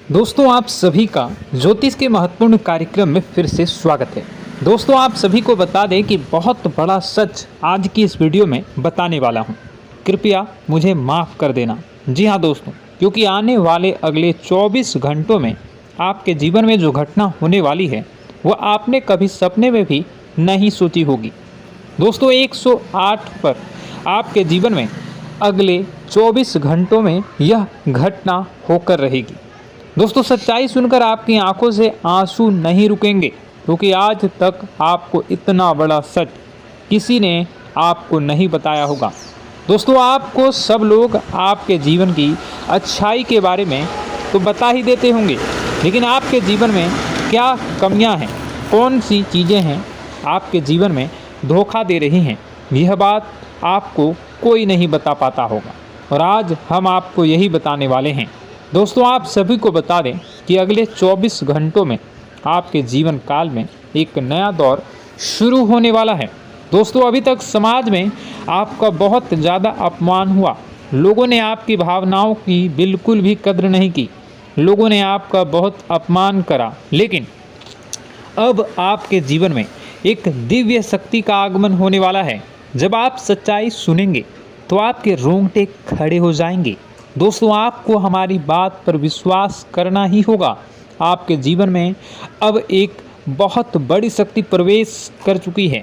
दोस्तों आप सभी का ज्योतिष के महत्वपूर्ण कार्यक्रम में फिर से स्वागत है। दोस्तों आप सभी को बता दें कि बहुत बड़ा सच आज की इस वीडियो में बताने वाला हूं। कृपया मुझे माफ़ कर देना। जी हां दोस्तों, क्योंकि आने वाले अगले 24 घंटों में आपके जीवन में जो घटना होने वाली है वह आपने कभी सपने में भी नहीं सोची होगी। दोस्तों 108 पर आपके जीवन में अगले 24 घंटों में यह घटना होकर रहेगी। दोस्तों सच्चाई सुनकर आपकी आंखों से आंसू नहीं रुकेंगे, क्योंकि आज तक आपको इतना बड़ा सच किसी ने आपको नहीं बताया होगा। दोस्तों आपको सब लोग आपके जीवन की अच्छाई के बारे में तो बता ही देते होंगे, लेकिन आपके जीवन में क्या कमियां हैं, कौन सी चीज़ें हैं आपके जीवन में धोखा दे रही हैं, यह बात आपको कोई नहीं बता पाता होगा। और आज हम आपको यही बताने वाले हैं। दोस्तों आप सभी को बता दें कि अगले 24 घंटों में आपके जीवन काल में एक नया दौर शुरू होने वाला है। दोस्तों अभी तक समाज में आपका बहुत ज़्यादा अपमान हुआ, लोगों ने आपकी भावनाओं की बिल्कुल भी कद्र नहीं की, लोगों ने आपका बहुत अपमान करा, लेकिन अब आपके जीवन में एक दिव्य शक्ति का आगमन होने वाला है। जब आप सच्चाई सुनेंगे तो आपके रोंगटे खड़े हो जाएंगे। दोस्तों आपको हमारी बात पर विश्वास करना ही होगा। आपके जीवन में अब एक बहुत बड़ी शक्ति प्रवेश कर चुकी है।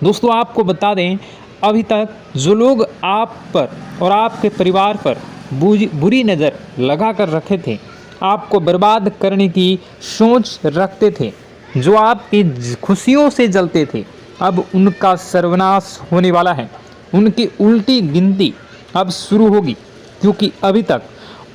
दोस्तों आपको बता दें, अभी तक जो लोग आप पर और आपके परिवार पर बुरी नज़र लगा कर रखे थे, आपको बर्बाद करने की सोच रखते थे, जो आपकी खुशियों से जलते थे, अब उनका सर्वनाश होने वाला है। उनकी उल्टी गिनती अब शुरू होगी, क्योंकि अभी तक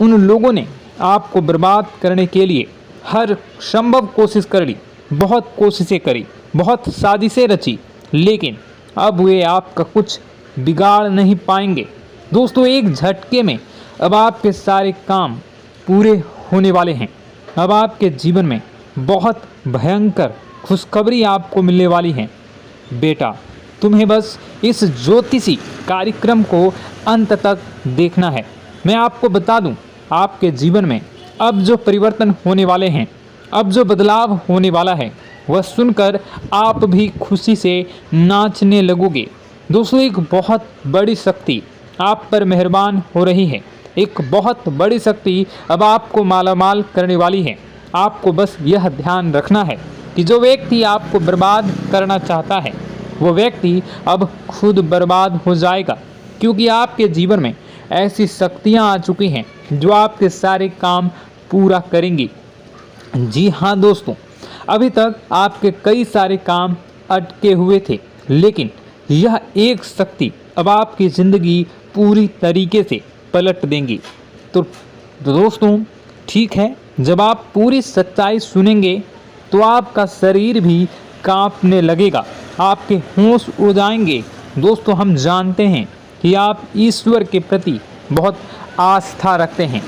उन लोगों ने आपको बर्बाद करने के लिए हर संभव कोशिश कर ली, बहुत कोशिशें करी, बहुत साजिशें रची, लेकिन अब वे आपका कुछ बिगाड़ नहीं पाएंगे। दोस्तों एक झटके में अब आपके सारे काम पूरे होने वाले हैं। अब आपके जीवन में बहुत भयंकर खुशखबरी आपको मिलने वाली है। बेटा तुम्हें बस इस ज्योतिषी कार्यक्रम को अंत तक देखना है। मैं आपको बता दूं, आपके जीवन में अब जो परिवर्तन होने वाले हैं, अब जो बदलाव होने वाला है, वह सुनकर आप भी खुशी से नाचने लगोगे। दोस्तों एक बहुत बड़ी शक्ति आप पर मेहरबान हो रही है। एक बहुत बड़ी शक्ति अब आपको मालामाल करने वाली है। आपको बस यह ध्यान रखना है कि जो व्यक्ति आपको बर्बाद करना चाहता है, वो व्यक्ति अब खुद बर्बाद हो जाएगा, क्योंकि आपके जीवन में ऐसी शक्तियां आ चुकी हैं जो आपके सारे काम पूरा करेंगी। जी हाँ दोस्तों, अभी तक आपके कई सारे काम अटके हुए थे, लेकिन यह एक शक्ति अब आपकी ज़िंदगी पूरी तरीके से पलट देंगी। तो दोस्तों ठीक है, जब आप पूरी सच्चाई सुनेंगे तो आपका शरीर भी कांपने लगेगा, आपके होश उड़ जाएंगे। दोस्तों हम जानते हैं कि आप ईश्वर के प्रति बहुत आस्था रखते हैं,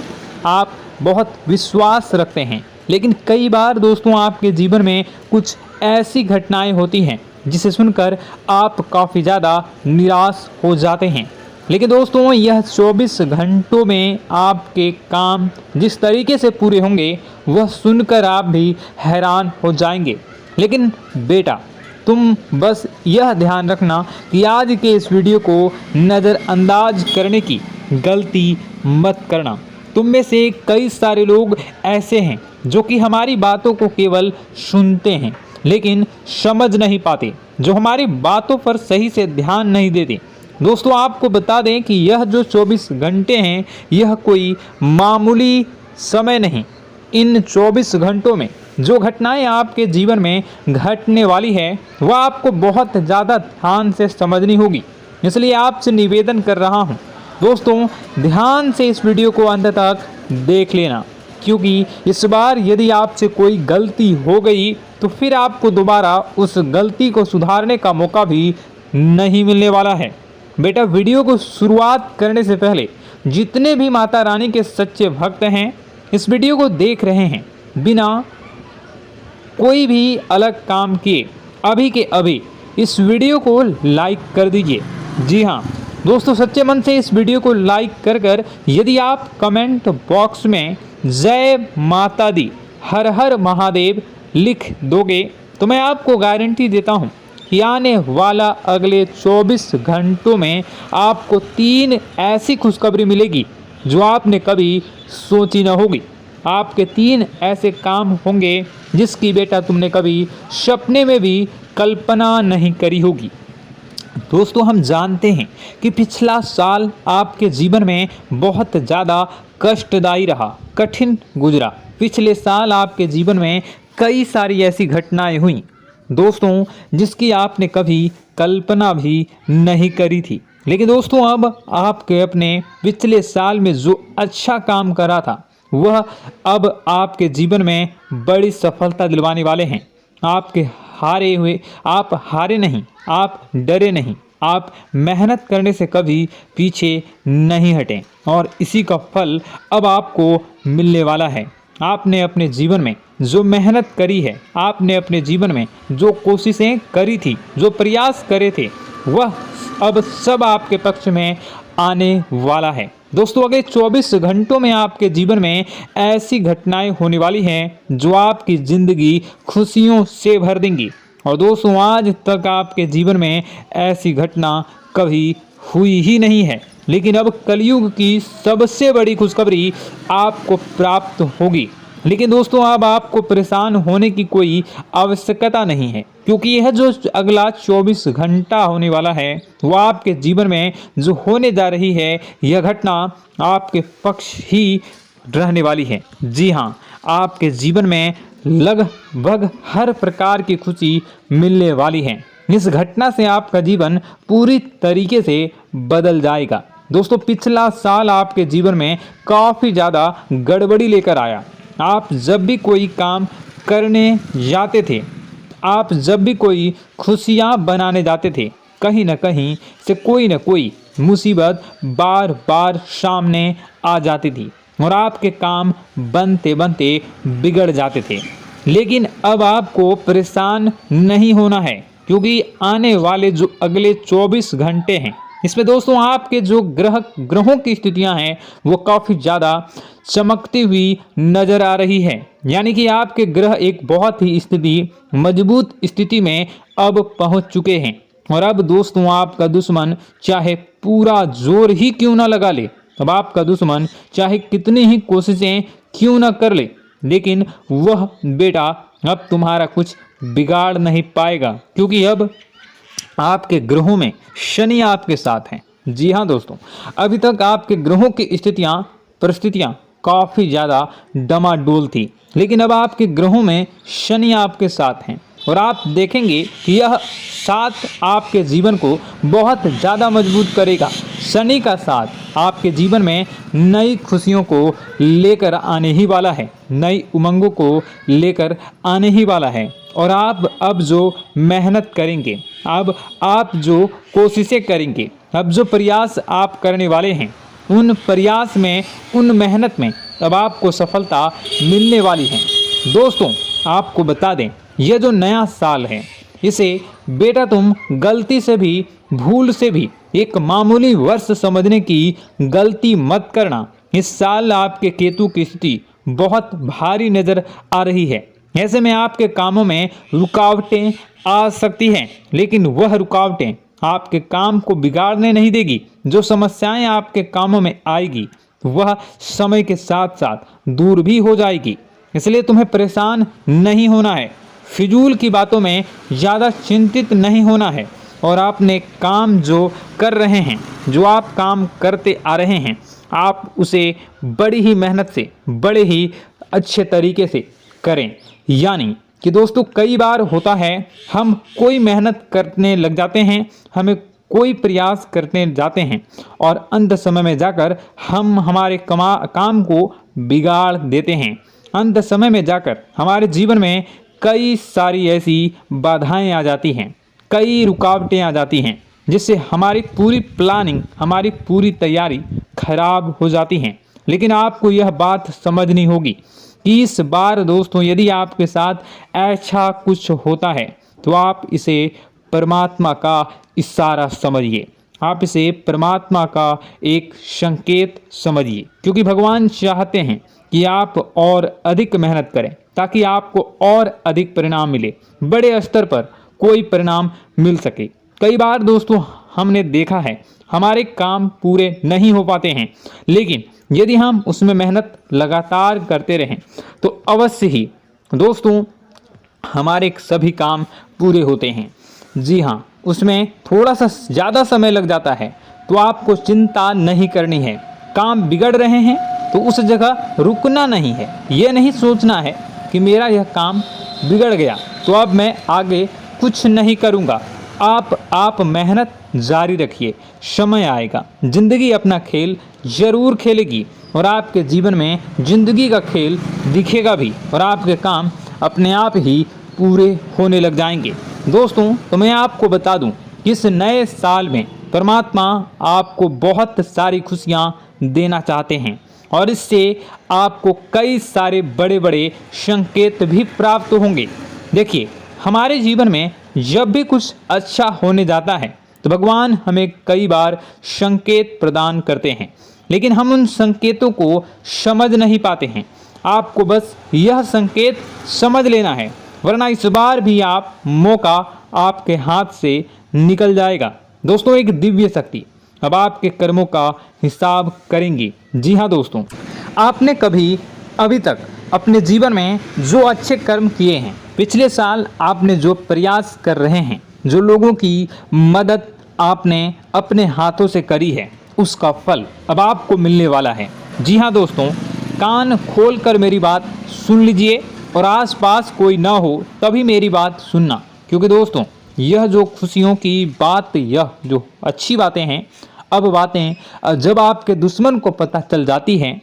आप बहुत विश्वास रखते हैं, लेकिन कई बार दोस्तों आपके जीवन में कुछ ऐसी घटनाएं होती हैं जिसे सुनकर आप काफ़ी ज़्यादा निराश हो जाते हैं। लेकिन दोस्तों यह 24 घंटों में आपके काम जिस तरीके से पूरे होंगे वह सुनकर आप भी हैरान हो जाएंगे। लेकिन बेटा तुम बस यह ध्यान रखना कि आज के इस वीडियो को नज़रअंदाज करने की गलती मत करना। तुम में से कई सारे लोग ऐसे हैं जो कि हमारी बातों को केवल सुनते हैं लेकिन समझ नहीं पाते, जो हमारी बातों पर सही से ध्यान नहीं देते। दोस्तों आपको बता दें कि यह जो 24 घंटे हैं यह कोई मामूली समय नहीं। इन 24 घंटों में जो घटनाएं आपके जीवन में घटने वाली है वह आपको बहुत ज़्यादा ध्यान से समझनी होगी। इसलिए आपसे निवेदन कर रहा हूं, दोस्तों ध्यान से इस वीडियो को अंत तक देख लेना, क्योंकि इस बार यदि आपसे कोई गलती हो गई तो फिर आपको दोबारा उस गलती को सुधारने का मौका भी नहीं मिलने वाला है। बेटा वीडियो को शुरुआत करने से पहले जितने भी माता रानी के सच्चे भक्त हैं इस वीडियो को देख रहे हैं, बिना कोई भी अलग काम किए अभी के अभी इस वीडियो को लाइक कर दीजिए। जी हाँ दोस्तों, सच्चे मन से इस वीडियो को लाइक कर यदि आप कमेंट बॉक्स में जय माता दी, हर हर महादेव लिख दोगे तो मैं आपको गारंटी देता हूँ कि आने वाला अगले 24 घंटों में आपको 3 ऐसी खुशखबरी मिलेगी जो आपने कभी सोची न होगी। आपके 3 ऐसे काम होंगे जिसकी बेटा तुमने कभी सपने में भी कल्पना नहीं करी होगी। दोस्तों, हम जानते हैं कि पिछला साल आपके जीवन में बहुत ज़्यादा कष्टदायी रहा, कठिन गुजरा। पिछले साल आपके जीवन में कई सारी ऐसी घटनाएं हुई दोस्तों जिसकी आपने कभी कल्पना भी नहीं करी थी। लेकिन दोस्तों, अब आपके अपने पिछले साल में जो अच्छा काम करा था वह अब आपके जीवन में बड़ी सफलता दिलवाने वाले हैं। आप हारे नहीं, आप डरे नहीं, आप मेहनत करने से कभी पीछे नहीं हटें और इसी का फल अब आपको मिलने वाला है। आपने अपने जीवन में जो मेहनत करी है, आपने अपने जीवन में जो कोशिशें करी थी, जो प्रयास करे थे, वह अब सब आपके पक्ष में आने वाला है। दोस्तों, अगले 24 घंटों में आपके जीवन में ऐसी घटनाएं होने वाली हैं जो आपकी ज़िंदगी खुशियों से भर देंगी। और दोस्तों, आज तक आपके जीवन में ऐसी घटना कभी हुई ही नहीं है, लेकिन अब कलयुग की सबसे बड़ी खुशखबरी आपको प्राप्त होगी। लेकिन दोस्तों, अब आपको परेशान होने की कोई आवश्यकता नहीं है, क्योंकि यह जो अगला 24 घंटा होने वाला है वह आपके जीवन में जो होने जा रही है यह घटना आपके पक्ष ही रहने वाली है। जी हाँ, आपके जीवन में लगभग हर प्रकार की खुशी मिलने वाली है। इस घटना से आपका जीवन पूरी तरीके से बदल जाएगा। दोस्तों, पिछला साल आपके जीवन में काफ़ी ज़्यादा गड़बड़ी लेकर आया। आप जब भी कोई काम करने जाते थे, आप जब भी कोई खुशियाँ बनाने जाते थे, कहीं न कहीं से कोई न कोई मुसीबत बार बार सामने आ जाती थी और आपके काम बनते बनते बिगड़ जाते थे। लेकिन अब आपको परेशान नहीं होना है, क्योंकि आने वाले जो अगले 24 घंटे हैं इसमें दोस्तों आपके जो ग्रहों की स्थितियां हैं वो काफ़ी ज़्यादा चमकती हुई नज़र आ रही है। यानी कि आपके ग्रह एक बहुत ही मजबूत स्थिति में अब पहुंच चुके हैं। और अब दोस्तों, आपका दुश्मन चाहे पूरा जोर ही क्यों ना लगा ले, अब आपका दुश्मन चाहे कितनी ही कोशिशें क्यों ना कर ले, लेकिन वह बेटा अब तुम्हारा कुछ बिगाड़ नहीं पाएगा, क्योंकि अब आपके ग्रहों में शनि आपके साथ हैं। जी हाँ दोस्तों, अभी तक आपके ग्रहों की परिस्थितियाँ काफ़ी ज़्यादा डमाडोल थी, लेकिन अब आपके ग्रहों में शनि आपके साथ हैं और आप देखेंगे कि यह साथ आपके जीवन को बहुत ज़्यादा मजबूत करेगा। शनि का साथ आपके जीवन में नई खुशियों को लेकर आने ही वाला है, नई उमंगों को लेकर आने ही वाला है। और आप अब जो मेहनत करेंगे, अब आप जो कोशिशें करेंगे, अब जो प्रयास आप करने वाले हैं, उन प्रयास में, उन मेहनत में अब आपको सफलता मिलने वाली है। दोस्तों, आपको बता दें, यह जो नया साल है इसे बेटा तुम गलती से भी, भूल से भी एक मामूली वर्ष समझने की गलती मत करना। इस साल आपके केतु की स्थिति बहुत भारी नज़र आ रही है। ऐसे में आपके कामों में रुकावटें आ सकती हैं, लेकिन वह रुकावटें आपके काम को बिगाड़ने नहीं देगी। जो समस्याएं आपके कामों में आएगी वह समय के साथ साथ दूर भी हो जाएगी। इसलिए तुम्हें परेशान नहीं होना है, फिजूल की बातों में ज़्यादा चिंतित नहीं होना है। और आपने काम जो कर रहे हैं, जो आप काम करते आ रहे हैं, आप उसे बड़ी ही मेहनत से, बड़े ही अच्छे तरीके से करें। यानी कि दोस्तों, कई बार होता है हम कोई मेहनत करने लग जाते हैं, हमें कोई प्रयास करने जाते हैं और अंत समय में जाकर हम हमारे काम को बिगाड़ देते हैं। अंत समय में जाकर हमारे जीवन में कई सारी ऐसी बाधाएं आ जाती हैं, कई रुकावटें आ जाती हैं, जिससे हमारी पूरी प्लानिंग, हमारी पूरी तैयारी खराब हो जाती हैं। लेकिन आपको यह बात समझनी होगी कि इस बार दोस्तों, यदि आपके साथ ऐसा कुछ होता है तो आप इसे परमात्मा का इशारा समझिए। आप इसे परमात्मा का एक संकेत समझिए, क्योंकि भगवान चाहते हैं कि आप और अधिक मेहनत करें ताकि आपको और अधिक परिणाम मिले, बड़े स्तर पर कोई परिणाम मिल सके। कई बार दोस्तों हमने देखा है हमारे काम पूरे नहीं हो पाते हैं, लेकिन यदि हम उसमें मेहनत लगातार करते रहें तो अवश्य ही दोस्तों हमारे सभी काम पूरे होते हैं। जी हाँ, उसमें थोड़ा सा ज़्यादा समय लग जाता है तो आपको चिंता नहीं करनी है। काम बिगड़ रहे हैं तो उस जगह रुकना नहीं है, ये नहीं सोचना है कि मेरा यह काम बिगड़ गया तो अब मैं आगे कुछ नहीं करूँगा। आप मेहनत जारी रखिए, समय आएगा, ज़िंदगी अपना खेल ज़रूर खेलेगी और आपके जीवन में ज़िंदगी का खेल दिखेगा भी और आपके काम अपने आप ही पूरे होने लग जाएंगे। दोस्तों तो मैं आपको बता दूं कि इस नए साल में परमात्मा आपको बहुत सारी खुशियां देना चाहते हैं और इससे आपको कई सारे बड़े बड़े संकेत भी प्राप्त होंगे। देखिए, हमारे जीवन में जब भी कुछ अच्छा होने जाता है तो भगवान हमें कई बार संकेत प्रदान करते हैं, लेकिन हम उन संकेतों को समझ नहीं पाते हैं। आपको बस यह संकेत समझ लेना है, वरना इस बार भी आप मौका आपके हाथ से निकल जाएगा। दोस्तों, एक दिव्य शक्ति अब आपके कर्मों का हिसाब करेंगी। जी हाँ दोस्तों, आपने कभी अभी तक अपने जीवन में जो अच्छे कर्म किए हैं, पिछले साल आपने जो प्रयास कर रहे हैं, जो लोगों की मदद आपने अपने हाथों से करी है, उसका फल अब आपको मिलने वाला है। जी हाँ दोस्तों, कान खोलकर मेरी बात सुन लीजिए और आसपास कोई ना हो तभी मेरी बात सुनना, क्योंकि दोस्तों यह जो खुशियों की बात, यह जो अच्छी बातें हैं, अब बातें जब आपके दुश्मन को पता चल जाती हैं,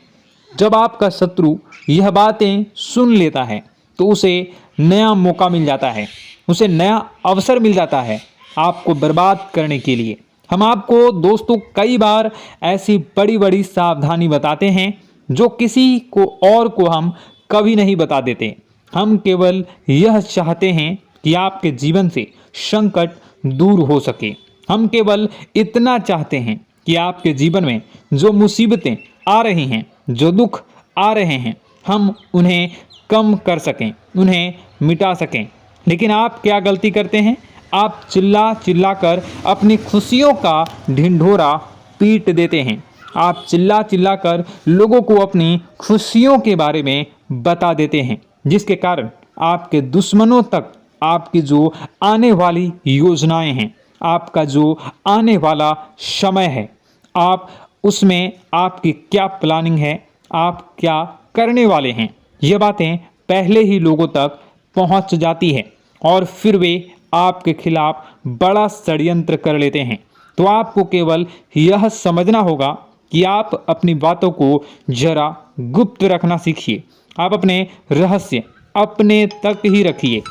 जब आपका शत्रु यह बातें सुन लेता है तो उसे नया मौका मिल जाता है, उसे नया अवसर मिल जाता है आपको बर्बाद करने के लिए। हम आपको दोस्तों कई बार ऐसी बड़ी बड़ी सावधानी बताते हैं जो किसी को और को हम कभी नहीं बता देते। हम केवल यह चाहते हैं कि आपके जीवन से संकट दूर हो सके। हम केवल इतना चाहते हैं कि आपके जीवन में जो मुसीबतें आ रही हैं, जो दुख आ रहे हैं, हम उन्हें कम कर सकें, उन्हें मिटा सकें। लेकिन आप क्या गलती करते हैं? आप चिल्ला चिल्ला कर अपनी खुशियों का ढिंढोरा पीट देते हैं। आप चिल्ला चिल्ला कर लोगों को अपनी खुशियों के बारे में बता देते हैं, जिसके कारण आपके दुश्मनों तक आपकी जो आने वाली योजनाएं हैं, आपका जो आने वाला समय है, आप उसमें आपकी क्या प्लानिंग है, आप क्या करने वाले हैं, ये बातें पहले ही लोगों तक पहुंच जाती है और फिर वे आपके खिलाफ बड़ा षड्यंत्र कर लेते हैं। तो आपको केवल यह समझना होगा कि आप अपनी बातों को जरा गुप्त रखना सीखिए। आप अपने रहस्य अपने तक ही रखिए।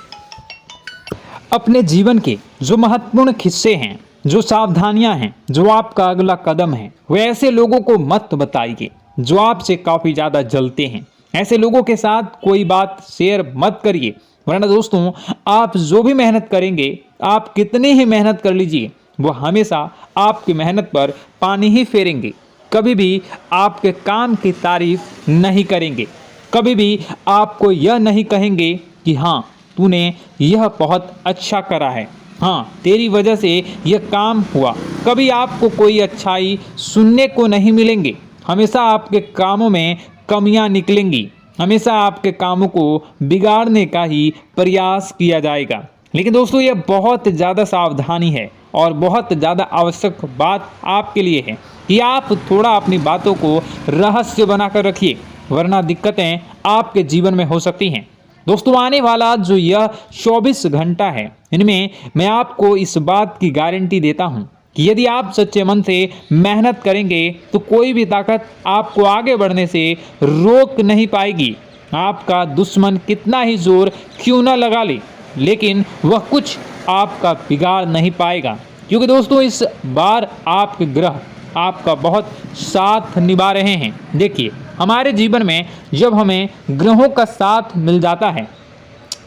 अपने जीवन के जो महत्वपूर्ण हिस्से हैं, जो सावधानियां हैं, जो आपका अगला कदम है, वे ऐसे लोगों को मत बताइए जो आपसे काफ़ी ज़्यादा जलते हैं। ऐसे लोगों के साथ कोई बात शेयर मत करिए, वरना दोस्तों आप जो भी मेहनत करेंगे, आप कितनी ही मेहनत कर लीजिए, वो हमेशा आपकी मेहनत पर पानी ही फेरेंगे। कभी भी आपके काम की तारीफ नहीं करेंगे, कभी भी आपको यह नहीं कहेंगे कि हाँ तूने यह बहुत अच्छा करा है, हाँ तेरी वजह से यह काम हुआ। कभी आपको कोई अच्छाई सुनने को नहीं मिलेंगे। हमेशा आपके कामों में कमियां निकलेंगी, हमेशा आपके कामों को बिगाड़ने का ही प्रयास किया जाएगा। लेकिन दोस्तों यह बहुत ज़्यादा सावधानी है और बहुत ज़्यादा आवश्यक बात आपके लिए है कि आप थोड़ा अपनी बातों को रहस्य बनाकर रखिए, वरना दिक्कतें आपके जीवन में हो सकती हैं। दोस्तों आने वाला जो यह 24 घंटा है, इनमें मैं आपको इस बात की गारंटी देता हूँ कि यदि आप सच्चे मन से मेहनत करेंगे तो कोई भी ताकत आपको आगे बढ़ने से रोक नहीं पाएगी। आपका दुश्मन कितना ही जोर क्यों न लगा ले, लेकिन वह कुछ आपका बिगाड़ नहीं पाएगा, क्योंकि दोस्तों इस बार आपके ग्रह आपका बहुत साथ निभा रहे हैं। देखिए, हमारे जीवन में जब हमें ग्रहों का साथ मिल जाता है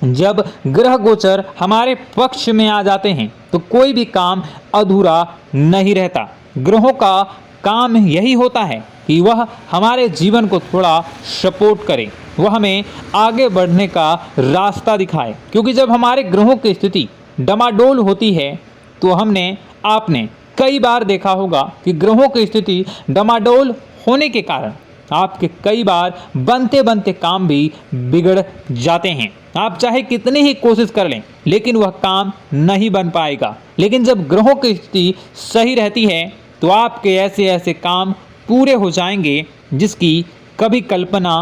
जब ग्रह गोचर हमारे पक्ष में आ जाते हैं तो कोई भी काम अधूरा नहीं रहता। ग्रहों का काम यही होता है कि वह हमारे जीवन को थोड़ा सपोर्ट करे, वह हमें आगे बढ़ने का रास्ता दिखाए। क्योंकि जब हमारे ग्रहों की स्थिति डमाडोल होती है तो आपने कई बार देखा होगा कि ग्रहों की स्थिति डमाडोल होने के कारण आपके कई बार बनते बनते काम भी बिगड़ जाते हैं। आप चाहे कितनी ही कोशिश कर लें लेकिन वह काम नहीं बन पाएगा। लेकिन जब ग्रहों की स्थिति सही रहती है तो आपके ऐसे ऐसे काम पूरे हो जाएंगे जिसकी कभी कल्पना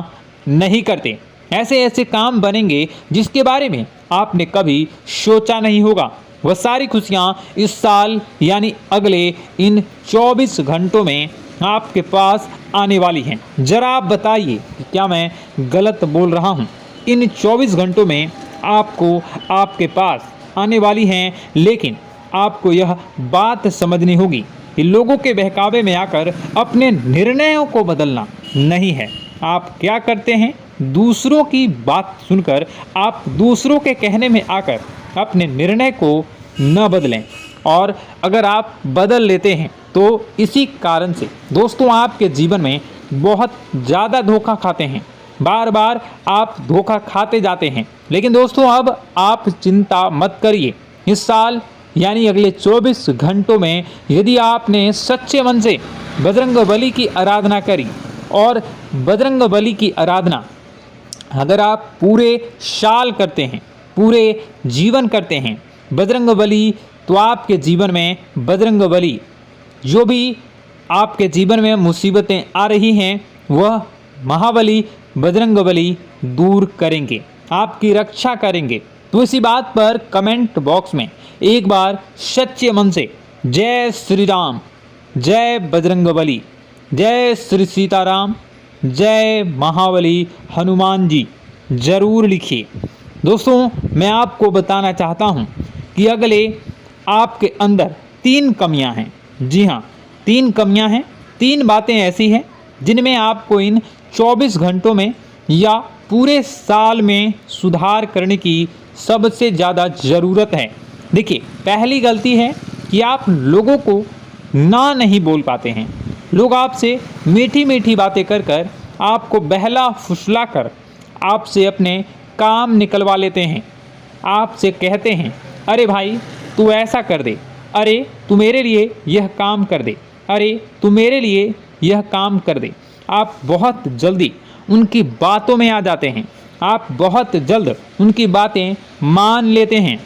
नहीं करते। ऐसे ऐसे काम बनेंगे जिसके बारे में आपने कभी सोचा नहीं होगा। वह सारी खुशियाँ इस साल यानी अगले इन 24 घंटों में आपके पास आने वाली हैं। जरा आप बताइए कि क्या मैं गलत बोल रहा हूँ? इन 24 घंटों में आपको आपके पास आने वाली हैं, लेकिन आपको यह बात समझनी होगी कि लोगों के बहकावे में आकर अपने निर्णयों को बदलना नहीं है। आप क्या करते हैं? दूसरों की बात सुनकर आप दूसरों के कहने में आकर अपने निर्णय को न बदलें, और अगर आप बदल लेते हैं तो इसी कारण से दोस्तों आपके जीवन में बहुत ज़्यादा धोखा खाते हैं। बार बार आप धोखा खाते जाते हैं। लेकिन दोस्तों अब आप चिंता मत करिए। इस साल यानी अगले 24 घंटों में यदि आपने सच्चे मन से बजरंगबली की आराधना करी, और बजरंगबली की आराधना अगर आप पूरे साल करते हैं, पूरे जीवन करते हैं बजरंगबली, तो आपके जीवन में बजरंगबली जो भी आपके जीवन में मुसीबतें आ रही हैं वह महाबली बजरंगबली दूर करेंगे, आपकी रक्षा करेंगे। तो इसी बात पर कमेंट बॉक्स में एक बार सच्चे मन से जय श्री राम, जय बजरंगबली, जय श्री सीताराम, जय महाबली हनुमान जी जरूर लिखिए। दोस्तों मैं आपको बताना चाहता हूँ कि अगले आपके अंदर 3 कमियां हैं। जी हाँ, 3 कमियां हैं। 3 बातें ऐसी हैं जिनमें आपको इन 24 घंटों में या पूरे साल में सुधार करने की सबसे ज़्यादा ज़रूरत है। देखिए, पहली गलती है कि आप लोगों को ना नहीं बोल पाते हैं। लोग आपसे मीठी मीठी बातें कर कर आपको बहला फुसला कर आपसे अपने काम निकलवा लेते हैं। आपसे कहते हैं, अरे भाई तू ऐसा कर दे, अरे तू मेरे लिए यह काम कर दे, अरे तू मेरे लिए यह काम कर दे। आप बहुत जल्दी उनकी बातों में आ जाते हैं, आप बहुत जल्द उनकी बातें मान लेते हैं।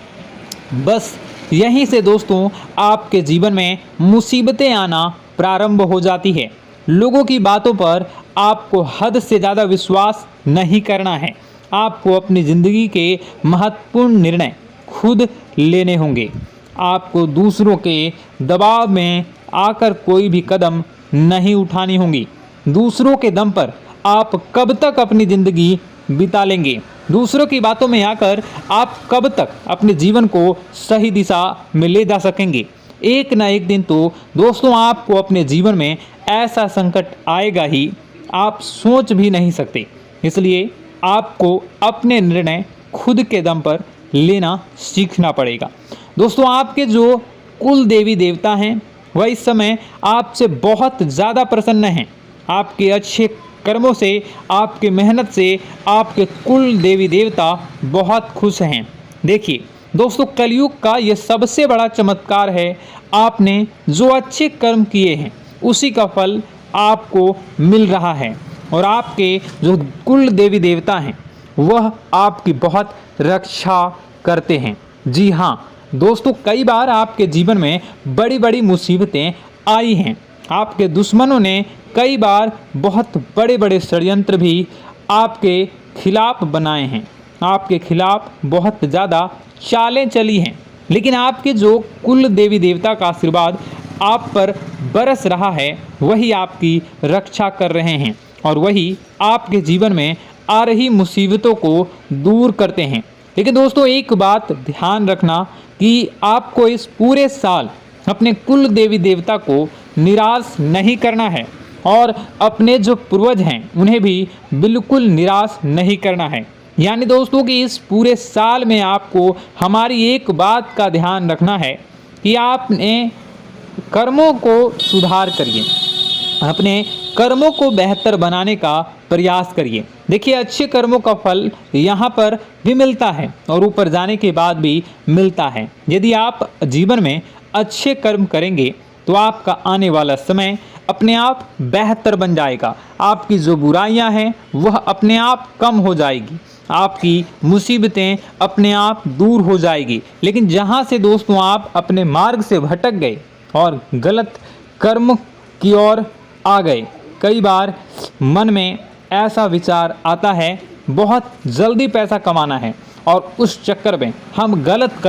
बस यहीं से दोस्तों आपके जीवन में मुसीबतें आना प्रारंभ हो जाती है। लोगों की बातों पर आपको हद से ज़्यादा विश्वास नहीं करना है। आपको अपनी ज़िंदगी के महत्वपूर्ण निर्णय खुद लेने होंगे। आपको दूसरों के दबाव में आकर कोई भी कदम नहीं उठानी होगी। दूसरों के दम पर आप कब तक अपनी ज़िंदगी बिता लेंगे? दूसरों की बातों में आकर आप कब तक अपने जीवन को सही दिशा में ले जा सकेंगे? एक ना एक दिन तो दोस्तों आपको अपने जीवन में ऐसा संकट आएगा ही, आप सोच भी नहीं सकते। इसलिए आपको अपने निर्णय खुद के दम पर लेना सीखना पड़ेगा। दोस्तों आपके जो कुल देवी देवता हैं वह इस समय आपसे बहुत ज़्यादा प्रसन्न हैं। आपके अच्छे कर्मों से, आपके मेहनत से आपके कुल देवी देवता बहुत खुश हैं। देखिए दोस्तों, कलयुग का ये सबसे बड़ा चमत्कार है। आपने जो अच्छे कर्म किए हैं उसी का फल आपको मिल रहा है, और आपके जो कुल देवी देवता हैं वह आपकी बहुत रक्षा करते हैं। जी हाँ दोस्तों, कई बार आपके जीवन में बड़ी बड़ी मुसीबतें आई हैं। आपके दुश्मनों ने कई बार बहुत बड़े बड़े षड्यंत्र भी आपके खिलाफ बनाए हैं, आपके खिलाफ बहुत ज़्यादा चालें चली हैं। लेकिन आपके जो कुल देवी देवता का आशीर्वाद आप पर बरस रहा है वही आपकी रक्षा कर रहे हैं, और वही आपके जीवन में आ रही मुसीबतों को दूर करते हैं। लेकिन दोस्तों एक बात ध्यान रखना कि आपको इस पूरे साल अपने कुल देवी देवता को निराश नहीं करना है, और अपने जो पूर्वज हैं उन्हें भी बिल्कुल निराश नहीं करना है। यानी दोस्तों कि इस पूरे साल में आपको हमारी एक बात का ध्यान रखना है कि आपने कर्मों को सुधार करिए, अपने कर्मों को बेहतर बनाने का प्रयास करिए। देखिए, अच्छे कर्मों का फल यहाँ पर भी मिलता है और ऊपर जाने के बाद भी मिलता है। यदि आप जीवन में अच्छे कर्म करेंगे तो आपका आने वाला समय अपने आप बेहतर बन जाएगा। आपकी जो बुराइयां हैं वह अपने आप कम हो जाएगी, आपकी मुसीबतें अपने आप दूर हो जाएगी। लेकिन जहां से दोस्तों आप अपने मार्ग से भटक गए और गलत कर्म की ओर आ गए, कई बार मन में ऐसा विचार आता है बहुत जल्दी पैसा कमाना है और उस चक्कर में हम गलत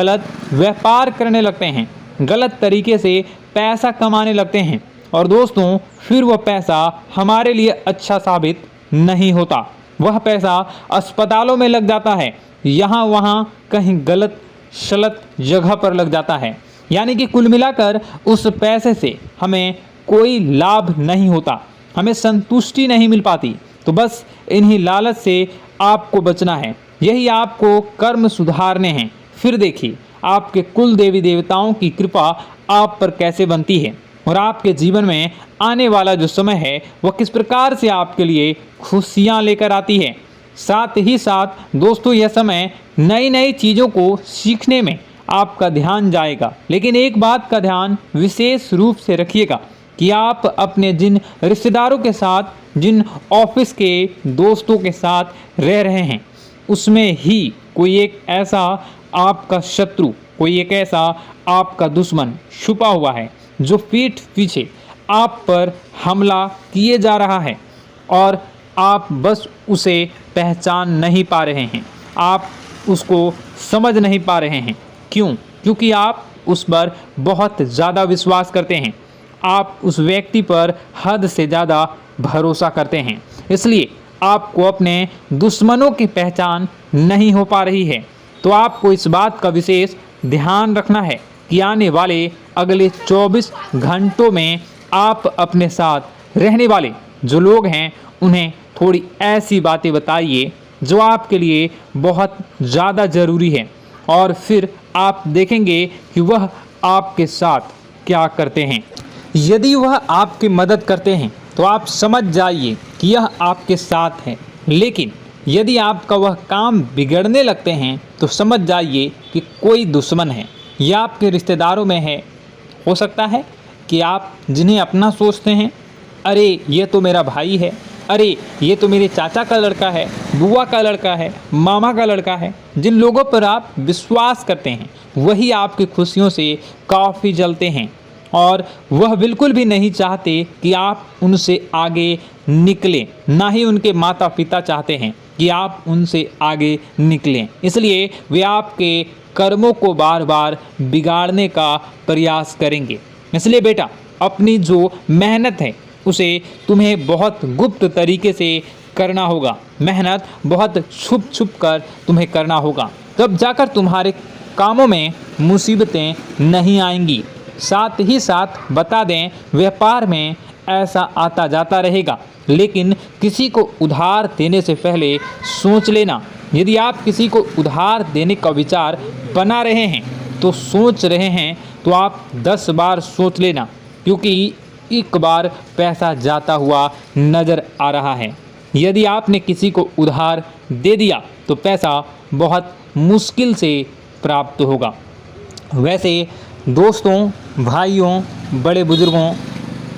व्यापार करने लगते हैं, गलत तरीके से पैसा कमाने लगते हैं और दोस्तों फिर वह पैसा हमारे लिए अच्छा साबित नहीं होता। वह पैसा अस्पतालों में लग जाता है, यहाँ वहाँ कहीं गलत शलत जगह पर लग जाता है। यानी कि कुल मिलाकर उस पैसे से हमें कोई लाभ नहीं होता, हमें संतुष्टि नहीं मिल पाती। तो बस इन्हीं लालच से आपको बचना है, यही आपको कर्म सुधारने हैं। फिर देखिए आपके कुल देवी देवताओं की कृपा आप पर कैसे बनती है और आपके जीवन में आने वाला जो समय है वह किस प्रकार से आपके लिए खुशियाँ लेकर आती है। साथ ही साथ दोस्तों यह समय नई नई चीज़ों को सीखने में आपका ध्यान जाएगा। लेकिन एक बात का ध्यान विशेष रूप से रखिएगा कि आप अपने जिन रिश्तेदारों के साथ, जिन ऑफिस के दोस्तों के साथ रह रहे हैं, उसमें ही कोई एक ऐसा आपका शत्रु, कोई एक ऐसा आपका दुश्मन छुपा हुआ है जो पीठ पीछे आप पर हमला किए जा रहा है और आप बस उसे पहचान नहीं पा रहे हैं, आप उसको समझ नहीं पा रहे हैं। क्यों? क्योंकि आप उस पर बहुत ज़्यादा विश्वास करते हैं, आप उस व्यक्ति पर हद से ज़्यादा भरोसा करते हैं, इसलिए आपको अपने दुश्मनों की पहचान नहीं हो पा रही है। तो आपको इस बात का विशेष ध्यान रखना है कि आने वाले अगले 24 घंटों में आप अपने साथ रहने वाले जो लोग हैं उन्हें थोड़ी ऐसी बातें बताइए जो आपके लिए बहुत ज़्यादा ज़रूरी है और फिर आप देखेंगे कि वह आपके साथ क्या करते हैं। यदि वह आपकी मदद करते हैं तो आप समझ जाइए कि यह आपके साथ है, लेकिन यदि आपका वह काम बिगड़ने लगते हैं तो समझ जाइए कि कोई दुश्मन है या आपके रिश्तेदारों में है। हो सकता है कि आप जिन्हें अपना सोचते हैं, अरे ये तो मेरा भाई है, अरे ये तो मेरे चाचा का लड़का है, बुआ का लड़का है, मामा का लड़का है, जिन लोगों पर आप विश्वास करते हैं वही आपकी खुशियों से काफ़ी जलते हैं और वह बिल्कुल भी नहीं चाहते कि आप उनसे आगे निकलें, ना ही उनके माता पिता चाहते हैं कि आप उनसे आगे निकलें। इसलिए वे आपके कर्मों को बार बार बिगाड़ने का प्रयास करेंगे। इसलिए बेटा, अपनी जो मेहनत है उसे तुम्हें बहुत गुप्त तरीके से करना होगा, मेहनत बहुत छुप छुप कर तुम्हें करना होगा, तब जाकर तुम्हारे कामों में मुसीबतें नहीं आएंगी। साथ ही साथ बता दें, व्यापार में ऐसा आता जाता रहेगा, लेकिन किसी को उधार देने से पहले सोच लेना। यदि आप किसी को उधार देने का विचार बना रहे हैं तो सोच रहे हैं तो आप 10 बार सोच लेना, क्योंकि एक बार पैसा जाता हुआ नज़र आ रहा है। यदि आपने किसी को उधार दे दिया तो पैसा बहुत मुश्किल से प्राप्त होगा। वैसे दोस्तों, भाइयों, बड़े बुजुर्गों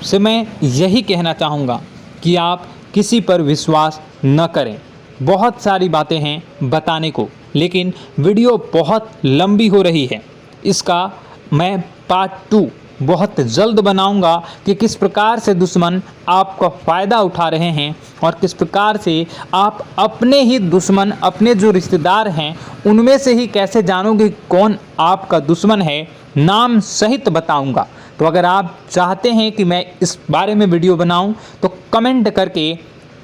से मैं यही कहना चाहूँगा कि आप किसी पर विश्वास न करें। बहुत सारी बातें हैं बताने को, लेकिन वीडियो बहुत लंबी हो रही है। इसका मैं पार्ट 2 बहुत जल्द बनाऊंगा कि किस प्रकार से दुश्मन आपका फ़ायदा उठा रहे हैं और किस प्रकार से आप अपने ही दुश्मन, अपने जो रिश्तेदार हैं उनमें से ही कैसे जानोगे कौन आपका दुश्मन है, नाम सहित बताऊंगा। तो अगर आप चाहते हैं कि मैं इस बारे में वीडियो बनाऊं तो कमेंट करके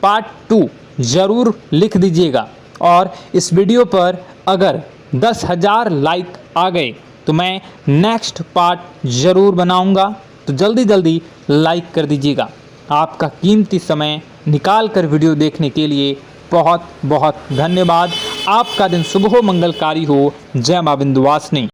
पार्ट 2 ज़रूर लिख दीजिएगा। और इस वीडियो पर अगर 10,000 लाइक आ गए तो मैं नेक्स्ट पार्ट ज़रूर बनाऊंगा। तो जल्दी जल्दी लाइक कर दीजिएगा। आपका कीमती समय निकाल कर वीडियो देखने के लिए बहुत बहुत धन्यवाद। आपका दिन शुभ हो, मंगलकारी हो। जय मां विंध्यवासिनी।